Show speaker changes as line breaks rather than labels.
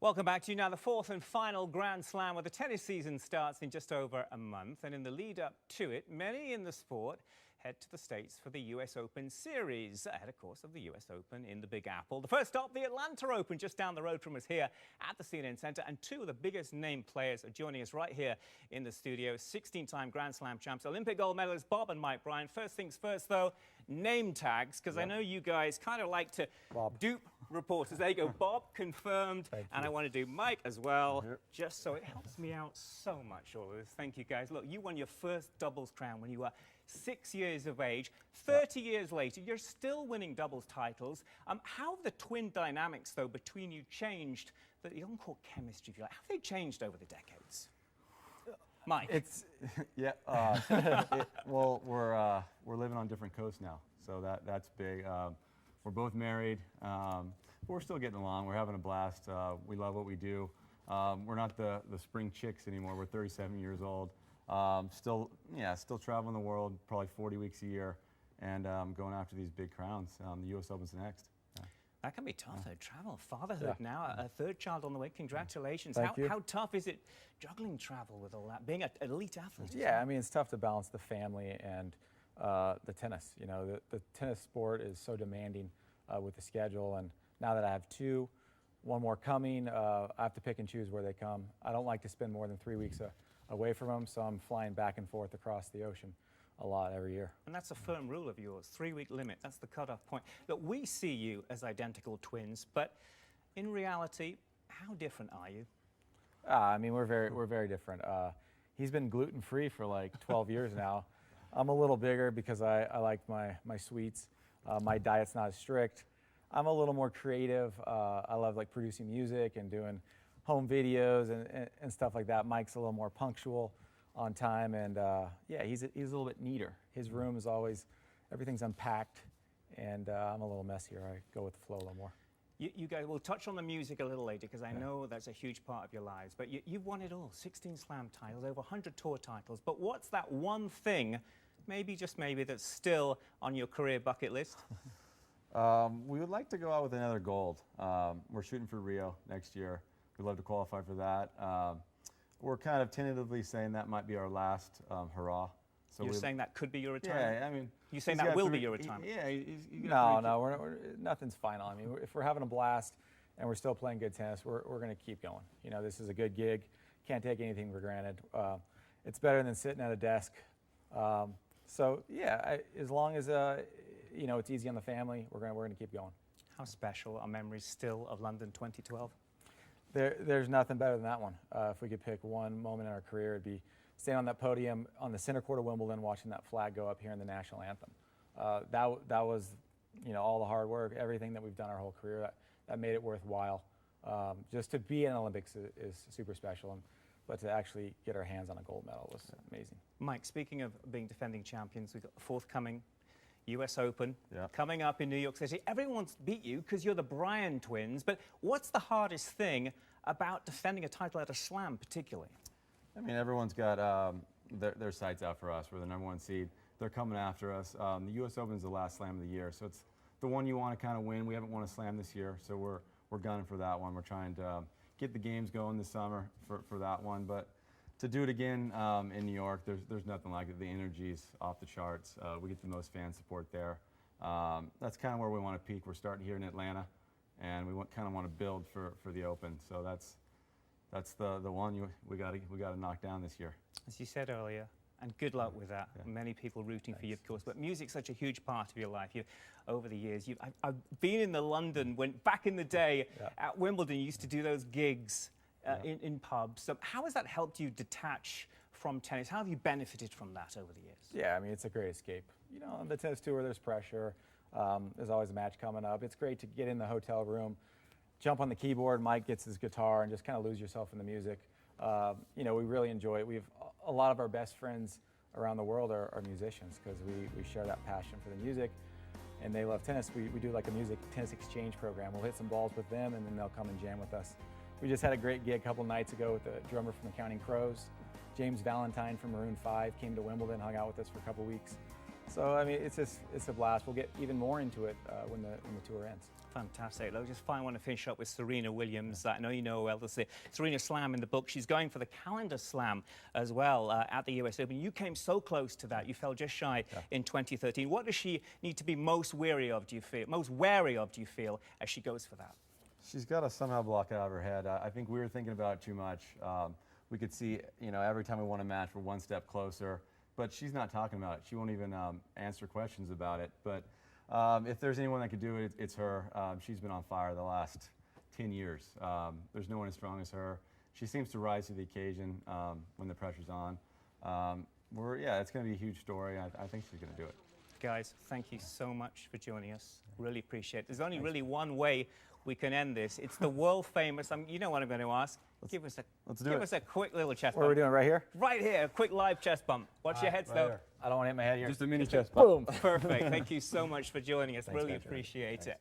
Welcome back to you now. The fourth and final Grand Slam where the tennis season starts in just over a month. And in the lead up to it, many in the sport head to the States for the US Open Series, ahead, of course, of the US Open in the Big Apple. The first stop, the Atlanta Open, just down the road from us here at the CNN Center. And two of the biggest name players are joining us right here in the studio. 16-time Grand Slam champs, Olympic gold medalists Bob and Mike Bryan. First things first, though, name tags, because I know you guys kind of like to dupe reporters. There you go, Bob, confirmed. And I want to do Mike as well, just so it helps me out so much, all of this. Thank you, guys. Look, you won your first doubles crown when you were 6 years of age. 30 years later, you're still winning doubles titles. How have the twin dynamics, though, between you changed, the on-court chemistry, if you like, how have they changed over the decades? Mike?
Well, we're living on different coasts now, so that's big. We're both married, but we're still getting along. We're having a blast. We love what we do. We're not the spring chicks anymore. We're 37 years old. Still traveling the world, probably 40 weeks a year, and going after these big crowns. The U.S. Open's next. Yeah.
That can be tough, though. Travel, fatherhood now, a third child on the way. Congratulations.
Thank you.
How tough is it juggling travel with all that, being an elite athlete?
Yeah, I mean, it's tough to balance the family and the tennis. You know, the tennis sport is so demanding with the schedule, and now that I have two, one more coming, I have to pick and choose where they come. I don't like to spend more than 3 weeks away from them, so I'm flying back and forth across the ocean a lot every year.
And that's a firm rule of yours, 3-week limit. That's the cutoff point. Look, we see you as identical twins, but in reality, how different are you?
I mean, we're very different. He's been gluten-free for like 12 years now. I'm a little bigger because I like my sweets. My diet's not as strict. I'm a little more creative. I love like producing music and doing home videos and stuff like that. Mike's a little more punctual, on time, and yeah, he's a little bit neater. His room is always, everything's unpacked, and I'm a little messier. I go with the flow a little more.
You guys, we'll touch on the music a little later, because I know that's a huge part of your lives, but you've won it all. 16 slam titles, over 100 tour titles. But what's that one thing, maybe, just maybe, that's still on your career bucket list?
We would like to go out with another gold. We're shooting for Rio next year. We'd love to qualify for that. We're kind of tentatively saying that might be our last hurrah. So
you're saying that could be your retirement?
Yeah, I mean,
you're saying that will be your retirement?
No, nothing's final. I mean, if we're having a blast and we're still playing good tennis, we're going to keep going. You know, this is a good gig. Can't take anything for granted. It's better than sitting at a desk. So yeah, as long as you know, it's easy on the family, we're going to keep going.
How special are memories still of London 2012?
There's nothing better than that one. If we could pick one moment in our career, it'd be standing on that podium on the center court of Wimbledon, watching that flag go up here in the national anthem. That was, you know, all the hard work, everything that we've done our whole career. That made it worthwhile. Just to be in the Olympics is super special, but to actually get our hands on a gold medal was amazing.
Mike, speaking of being defending champions, we've got the forthcoming US Open coming up in New York City. Everyone's beat you because you're the Bryan twins, but what's the hardest thing about defending a title at a slam particularly?
I mean, everyone's got their sights out for us. We're the #1 seed. They're coming after us. The US Open is the last slam of the year, so it's the one you want to kind of win. We haven't won a slam this year, so we're gunning for that one. We're trying to get the games going this summer for that one, but to do it again in New York, there's nothing like it. The energy's off the charts. We get the most fan support there. That's kind of where we want to peak. We're starting here in Atlanta, and we kind of want to build for the Open. So that's the one we got to knock down this year.
As you said earlier, and good luck with that. Yeah. Many people rooting for you, of course. But music's such a huge part of your life. Over the years, I've been in London when back in the day at Wimbledon, you used to do those gigs. In pubs. So how has that helped you detach from tennis? How have you benefited from that over the years?
Yeah, I mean, it's a great escape. You know, on the tennis tour, there's pressure. There's always a match coming up. It's great to get in the hotel room, jump on the keyboard, Mike gets his guitar, and just kind of lose yourself in the music. You know, we really enjoy it. We have a lot of our best friends around the world are musicians, because we share that passion for the music, and they love tennis. We do like a tennis exchange program. We'll hit some balls with them, and then they'll come and jam with us. We just had a great gig a couple nights ago with the drummer from the Counting Crows. James Valentine from Maroon 5 came to Wimbledon, hung out with us for a couple weeks. So I mean, it's a blast. We'll get even more into it when the tour ends.
Fantastic. I just finally want to finish up with Serena Williams. I know you know well. There's the Serena Slam in the book. She's going for the calendar slam as well at the US Open. You came so close to that. You fell just shy in 2013. What does she need to be most wary of, do you feel, as she goes for that?
She's got to somehow block it out of her head. I think we were thinking about it too much. We could see, every time we won a match, we're one step closer. But she's not talking about it. She won't even answer questions about it. But if there's anyone that could do it, it's her. She's been on fire the last 10 years. There's no one as strong as her. She seems to rise to the occasion when the pressure's on. It's going to be a huge story. I think she's going to do it.
Guys, thank you so much for joining us. Really appreciate it. There's only really one way we can end this. It's the world famous, you know what I'm going to ask. Give us a quick little chest bump.
What are we doing, right here?
Right here, a quick live chest bump. Watch your head, though.
I don't want to hit my head here.
Just a mini chest bump.
Boom.
Perfect. Thank you so much for joining us. Really appreciate it.